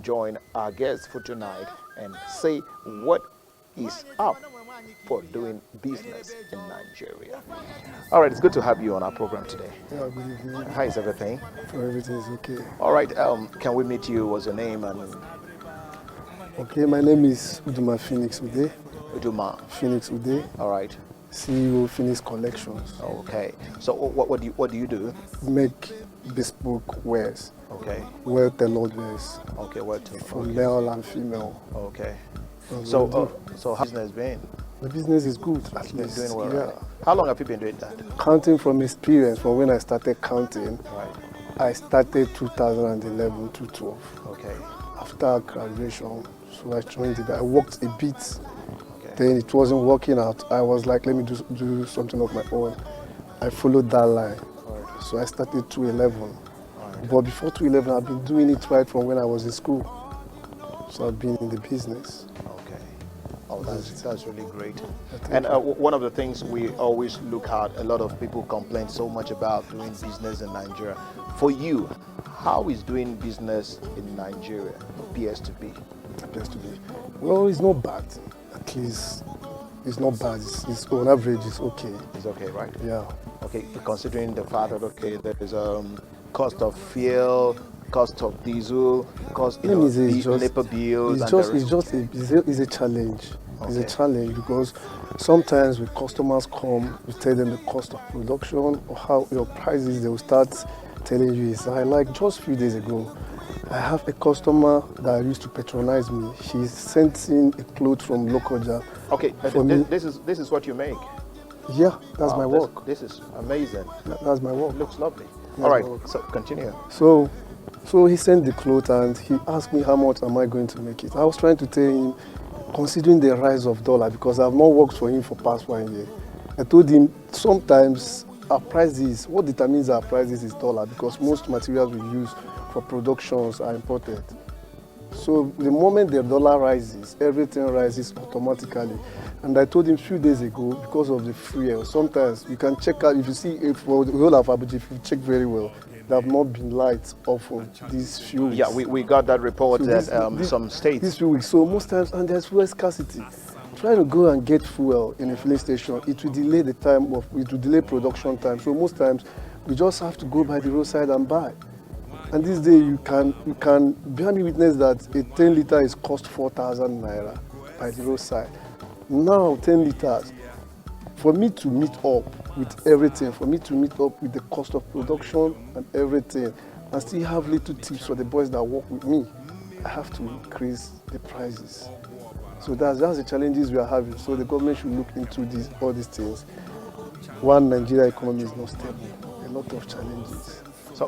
join our guest for tonight and say what is up for doing business in Nigeria. All right, it's good to have you on our program today. Yeah, good evening. How is everything? So everything is okay. All right, can we meet you? What's your name? And Okay, my name is Uduma Phoenix Ude. Uduma. Phoenix Ude, All right. CEO Phoenix Collections. Okay. So what do you do? Make bespoke wares, Okay. well-tailored wares Okay. What? for male and female. Okay. That's So what we do. so how's business been? The business is good, at Been least. doing well. Yeah. Right? How long have you been doing that? Counting from experience, from when I started counting, Right. I started 2011 to 12. Okay. After graduation, so I joined it. I worked a bit. Okay. Then it wasn't working out. I was like, let me do something of my own. I followed that line. Right. So I started 211. Right. But before 211, I've been doing it right from when I was in school. So I've been in the business. Okay. Oh, that's really great. Thank And you. one of the things we always look at, a lot of people complain so much about doing business in Nigeria. For you, how is doing business in Nigeria appears to be? Appears to be. Well, it's not bad. At least it's not bad. It's on average, it's okay. It's okay, right? Yeah. Okay, considering the fact that there is cost of fuel, cost of diesel, cost Let me say it's just- labor bills, It's and just it's a challenge. It's a Okay. challenge because sometimes when customers come, you tell them the cost of production or how your prices, they will start telling you it's high. Like just a few days ago, I have a customer that used to patronize me. She sent in a cloth from Lokoja. okay, For me, this is what you make. yeah, that's Wow, my work. This is amazing. That's my work. It looks lovely. That's All right, my work. so continue. So he sent the cloth and he asked me how much am I going to make it. I was trying to tell him, considering the rise of dollar, because I've not worked for him for past 1 year. I told him sometimes our prices, what determines our prices is dollar, because most materials we use for productions are imported. So the moment the dollar rises, everything rises automatically. And I told him a few days ago, because of the fuel, sometimes you can check out, if you see, if for the whole of Abuja, if you check very well, there have not been lights off on these few weeks. Yeah, we got that report So that this- some states. These few weeks, so most times, and there's fuel scarcity. Trying to go and get fuel in a filling station, it will delay the time of, it will delay production time. So most times, we just have to go by the roadside and buy. And this day, you can bear me witness that a 10 liter is cost 4,000 naira by the roadside. Now 10 liters, for me to meet up with everything, for me to meet up with the cost of production and everything, and still have little tips for the boys that work with me, I have to increase the prices. So that's the challenges we are having. So the government should look into all these things. One, Nigeria economy is not stable. A lot of challenges.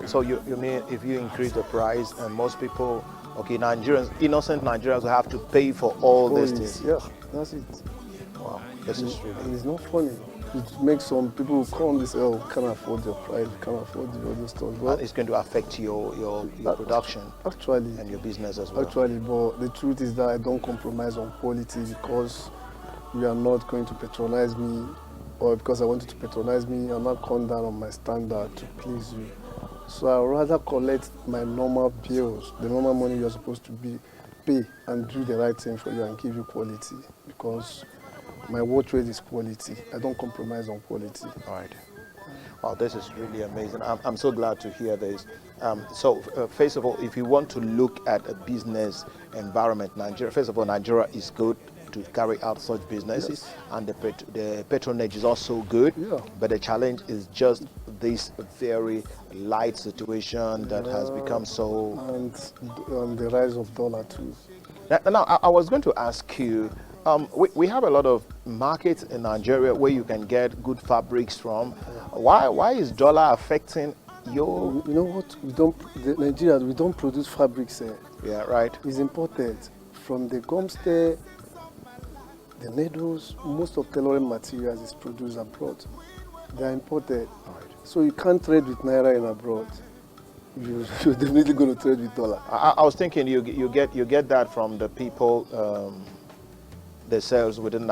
So you mean if you increase the price and most people, okay, Nigerians, innocent Nigerians will have to pay for all these things? Yeah, that's it. Wow, this is really. And it's not funny. It makes some people who come and say, oh, we can't afford the price, we can't afford the other stuff. And But it's going to affect your production actually, and your business as well. but the truth is that I don't compromise on quality because you are not going to patronize me, or because I want you to patronize me, I'm not come down on my standard to please you. So I'd rather collect my normal bills, the normal money you're supposed to pay, and do the right thing for you and give you quality, because my watch rate is quality. I don't compromise on quality. All right. Wow, this is really amazing. I'm so glad to hear this. First of all, if you want to look at a business environment, Nigeria, first of all, Nigeria is good to carry out such businesses, Yes. and the patronage is also good. Yeah. But the challenge is just this very light situation that has become so. And the rise of dollar too. Now, I was going to ask you, we have a lot of markets in Nigeria where you can get good fabrics from. Why is dollar affecting your? You know what? Nigeria, we don't produce fabrics here. Yeah, right. It's imported from the gumster, the needles. Most of tailoring materials is produced abroad. They are imported. Right. So you can't trade with naira in abroad. You're definitely going to trade with dollar. I was thinking you get that from the people themselves within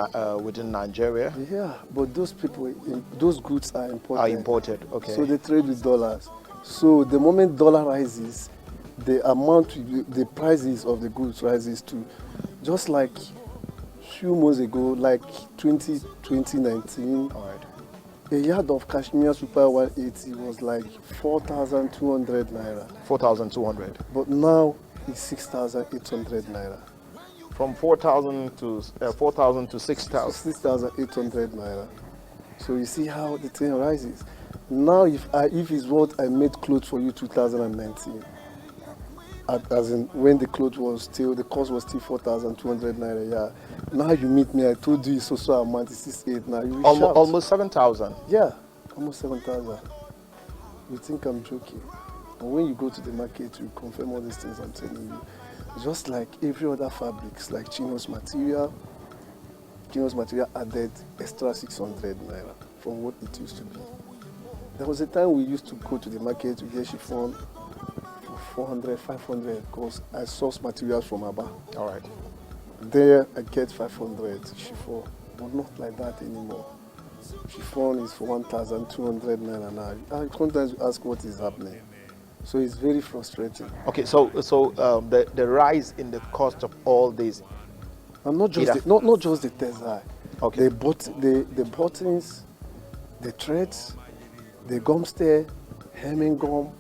Nigeria. Yeah, but those people, those goods are imported. Are imported. Okay. So they trade with dollars. So the moment dollar rises, the amount, the prices of the goods rises too. Just like few months ago, like 2019, All right. a yard of cashmere super 180 was like 4,200 naira. 4,200. But now it's 6,800 naira. From 4,000 to 4,000 to 6,000. 6,800 naira. So you see how the thing rises. Now if it's what I made clothes for you 2019, as in when the clothes was still, the cost was still 4,200 naira, yeah. Now you meet me, I told you it's also amount, it's 6,800 now. You will shout. Almost 7,000. Yeah, almost 7,000. You think I'm joking? And when you go to the market, you confirm all these things I'm telling you. Just like every other fabrics, like Chino's material added extra 600 naira from what it used to be. There was a time we used to go to the market to get chiffon for 400, 500 because I source materials from Aba. All right. There I get 500 chiffon, but not like that anymore. Chiffon is for 1,200 naira now. I sometimes ask what is happening. So it's very frustrating. Okay, so the rise in the cost of all these, And not just not just the tessai. Okay. The buttons, the threads, the gum stay, hemming gum,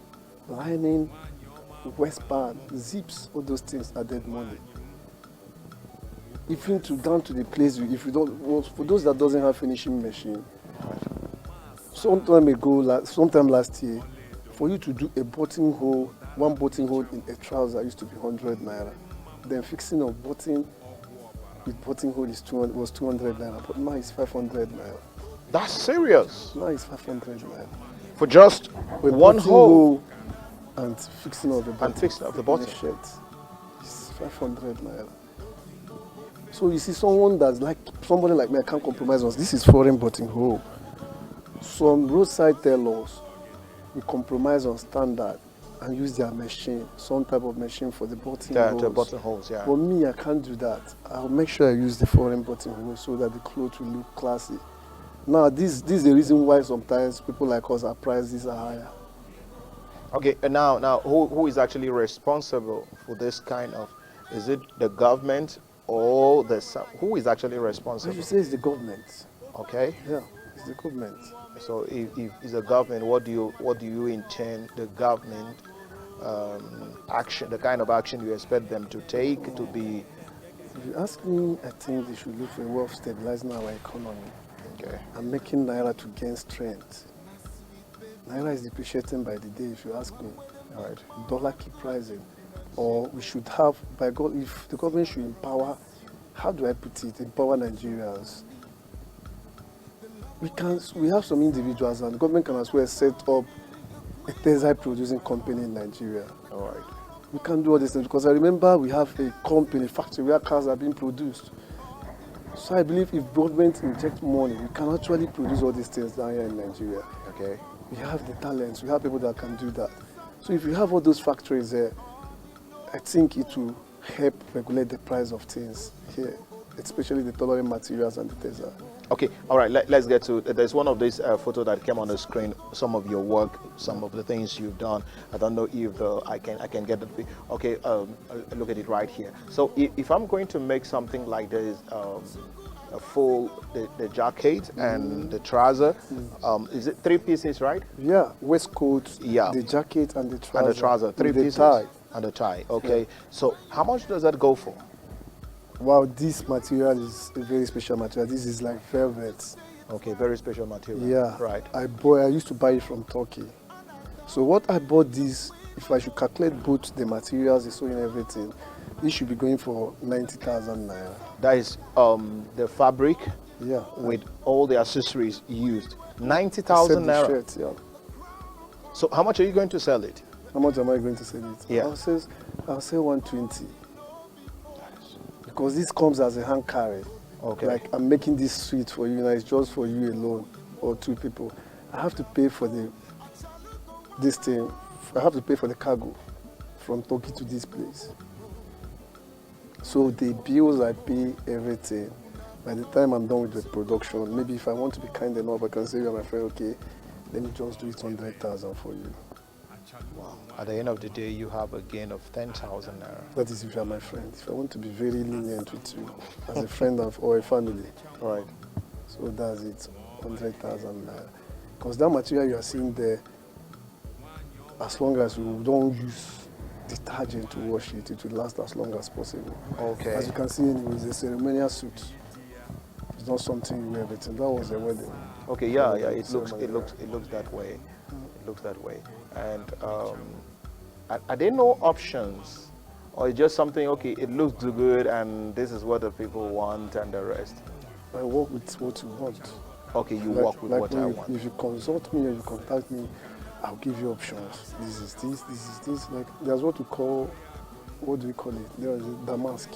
lining, waistband, zips, all those things added money. Even down to the place if you don't, well, for those that doesn't have finishing machine, sometime last year, for you to do a buttonhole, one buttonhole in a trouser used to be 100 naira. Then fixing a button with buttonhole was 200 naira, but now it's 500 naira. that's serious. Now it's 500 naira. For just With one hole and fixing of the button. and fixing of the in bottom. a shirt, it's 500 naira. So you see somebody like me, I can't compromise on this is foreign buttonhole. Some roadside tailors we compromise on standard and use their machine, some type of machine for the buttonholes. The buttonholes, yeah. For me, I can't do that. I'll make sure I use the foreign buttonhole so that the clothes will look classy. Now, this is the reason why sometimes people like us, our prices are higher. Okay, and now who is actually responsible for this kind of? Is it the government or who is actually I responsible? should say it's the government. Okay. Yeah, it's the government. So if it's the government, what do you intend the government action, the kind of action you expect them to take to be? If you ask me, I think they should look for a way of stabilizing our economy. Okay. And making Naira to gain strength. Naira is depreciating by the day, if you ask me. All right. Dollar keep rising. Or we should have, by God, if the government should empower, how do I put it, empower Nigerians. We have some individuals, and the government can as well set up a tessai producing company in Nigeria. All right. We can do all these things because I remember we have a company, factory where cars are being produced. So I believe if government inject money, we can actually produce all these things down here in Nigeria. Okay. We have the talents, we have people that can do that. So if you have all those factories there, I think it will help regulate the price of things here, especially the tailoring materials and the tessai. Okay, all right, let's get to, there's one of these photos that came on the screen, some of your work, some of the things you've done. I don't know if I can get it. Okay, look at it right here. So if I'm going to make something like this, a full, the jacket and the trouser, is it 3 pieces, right? Yeah, waistcoat, Yeah. the jacket and the trouser. And the trouser, 3 the pieces. tie. And the tie, okay. Yeah. So how much does that go for? Wow, this material is a very special material. This is like velvet. Okay, very special material. Yeah. Right. I used to buy it from Turkey. So what I bought this, if I should calculate both the materials, the sewing, everything, this should be going for 90,000 naira. That is the fabric. Yeah. With all the accessories used. 90,000 naira. Shirt, yeah. So how much are you going to sell it? How much am I going to sell it? Yeah. I'll say 120. Because this comes as a hand carry. Okay. Like I'm making this suit for you, and it's just for you alone or 2 people. I have to pay for this thing. I have to pay for the cargo from Turkey to this place. So the bills I pay, everything. By the time I'm done with the production, maybe if I want to be kind enough, I can say to my friend, okay, let me just do it 100,000 for you. Wow. At the end of the day, you have a gain of 10,000 naira. That is if you are my friend. If I want to be very lenient with you as a friend or a family, Right. so that's it, 100,000 naira. Because that material you are seeing there, as long as you don't use detergent to wash it, it will last as long as possible. Okay. As you can see, it's a ceremonial suit. It's not something you wear everything. That was a wedding. Okay. Yeah. Yeah. It looks that way. It looks that way. And are there no options, or it's just something? Okay, it looks too good, and this is what the people want, and the rest. I work with what you want. Okay, you work with what I want. If you consult me or you contact me, I'll give you options. This is this, this is this. Like there's what we call, what do we call it? There is a damask.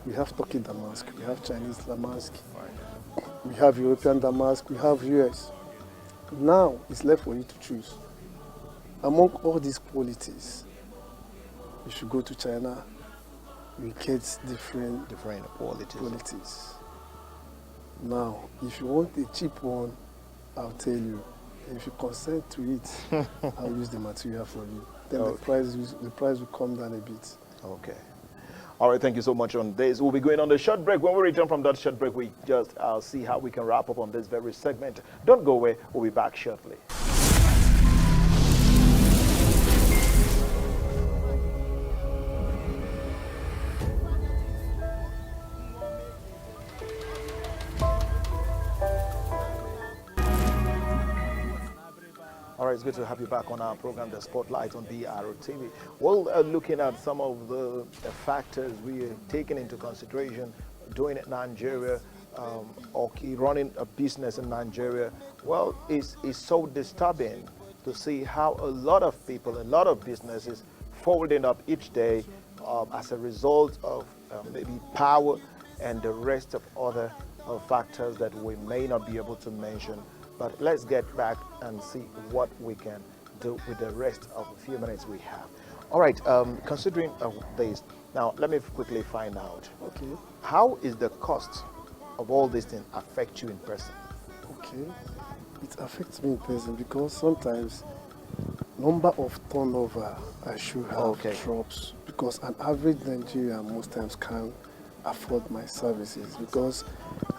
We have Turkey damask, we have Chinese damask, we have European damask, we have US. Now it's left for you to choose. Among all these qualities, you should go to China, you get different qualities. Now, if you want a cheap one, I'll tell you. If you consent to it, I'll use the material for you. Then the price will come down a bit. Okay. All right, thank you so much on this. We'll be going on the short break. When we return from that short break, we just see how we can wrap up on this very segment. Don't go away. We'll be back shortly. All right, it's good to have you back on our program, The Spotlight on BRTV. Well, looking at some of the factors we are taking into consideration doing it in Nigeria, or running a business in Nigeria, well, it's so disturbing to see how a lot of people, a lot of businesses folding up each day as a result of maybe power and the rest of other factors that we may not be able to mention. But let's get back and see what we can do with the rest of the few minutes we have. All right, considering this, now let me quickly find out. Okay. How is the cost of all these things affect you in person? Okay. It affects me in person because sometimes number of turnover I should have drops because an average Nigerian most times can't afford my services because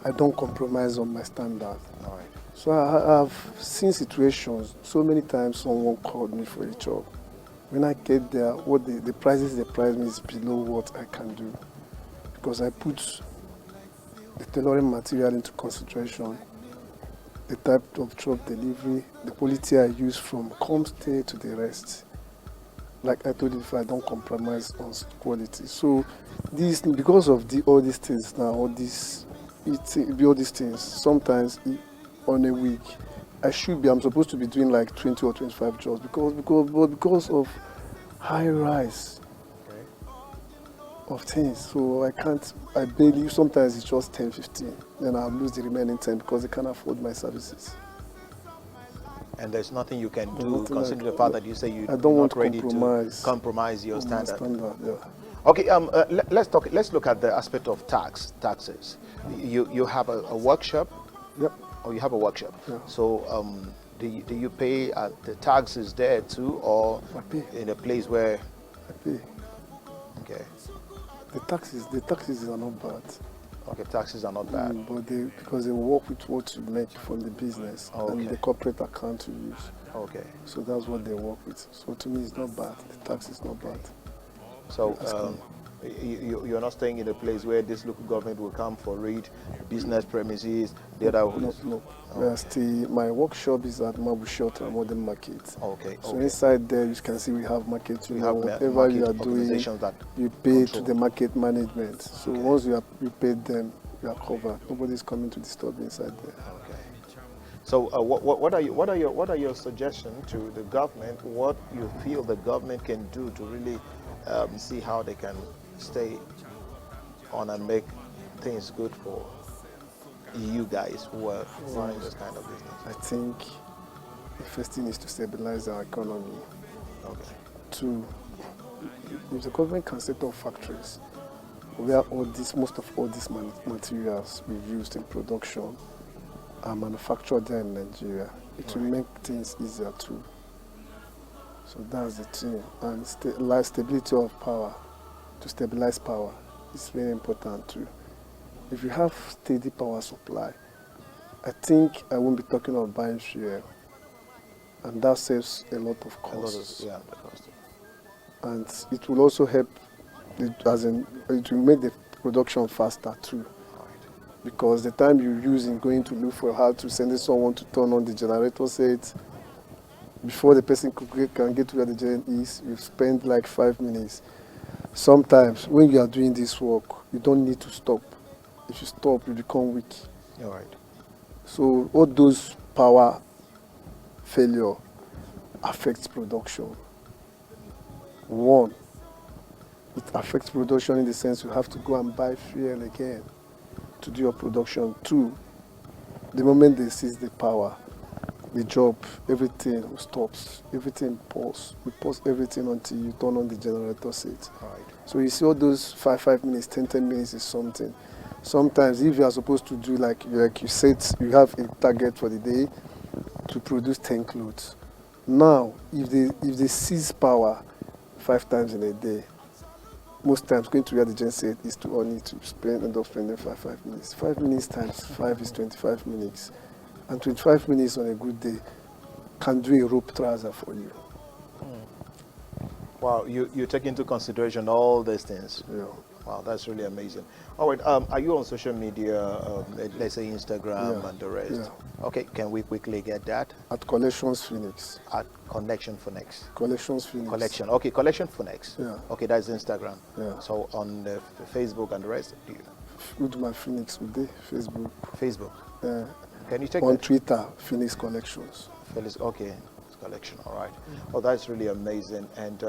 I don't compromise on my standard. All right. So I've seen situations, so many times someone called me for a job. When I get there, what the prices they price me is below what I can do. Because I put the tailoring material into consideration, the type of job delivery, the quality I use from come stay to the rest. Like I told you before, I don't compromise on quality. So this, because of all these things now, all these things, sometimes on a week, I'm supposed to be doing like 20 or 25 jobs because of high rise of things. So I barely, sometimes it's just 10, 15. Then I'll lose the remaining 10 because they can't afford my services. And there's nothing you can do, considering the fact that you say you're not ready to compromise your standard. Yeah. Okay, let's look at the aspect of taxes. You have a workshop. Yep. Or you have a workshop. Yeah. So do you pay the taxes there too, or in a place where? I pay. Okay. The taxes are not bad. Okay, taxes are not bad. But because they work with what you make from the business and the corporate account you use. Okay. So that's what they work with. So to me, it's not bad. The tax is not bad. So you're not staying in a place where this local government will come for raid, business premises, the other. No. My workshop is at Mabushot and Modern Market. Okay. So inside there, you can see we have market. Whatever market you are doing, you pay to the market management. So once you paid them, you are covered. Nobody's coming to disturb inside there. Okay. So what are your suggestions to the government? What you feel the government can do to really see how they can stay on and make things good for you guys who are running this kind of business? I think the first thing is to stabilize our economy. Okay. Two, if the government can set up factories where most of all these materials we've used in production are manufactured there in Nigeria, it will make things easier too. So that's the thing. And stability of power, to stabilize power, is very important too. If you have steady power supply, I think I won't be talking about buying fuel, and that saves a lot of costs. Yeah, the cost. And it will also help, it will make the production faster too. All right. Because the time you use in going to look for how to send someone to turn on the generator set, before the person can get to where the gen is, you spend like 5 minutes. Sometimes when you are doing this work, you don't need to stop. If you stop, you become weak. All right. So all those power failure affects production. One, it affects production in the sense you have to go and buy fuel again to do your production. Two, the moment they seize the power, the job, everything stops, everything pauses. You pause everything until you turn on the generator set. All right. So you see all those 5 minutes, 10 minutes is something. Sometimes if you are supposed to do like you said, you have a target for the day to produce 10 clothes. Now, if they seize power 5 times in a day, most times going to where the gen set is to only to end up spending 5 minutes. 5 minutes times 5 is 25 minutes. And 25 minutes on a good day can do a rope trouser for you. Wow, you take into consideration all these things. Yeah. Wow, that's really amazing. All right, are you on social media, let's say Instagram Yeah. and the rest? Yeah. Okay, can we quickly get that? At Collections Phoenix. At Connection for Next. Collections Phoenix. Collection, okay, Collection for Next. Yeah. Okay, that's Instagram. Yeah. So on the Facebook and the rest, do you? With my Phoenix today, Facebook. Facebook. Uh, Can you take on that? Twitter, Phoenix Collections. Felix, okay, collection, all right. Oh, that's really amazing, and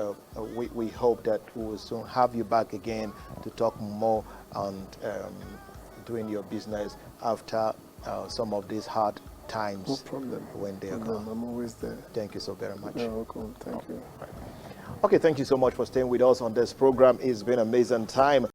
we hope that we will soon have you back again to talk more on doing your business after some of these hard times. No problem. When they No are problem. gone. I'm always there. Thank you so very much. You're welcome. Thank you. Okay, thank you so much for staying with us on this program. It's been an amazing time.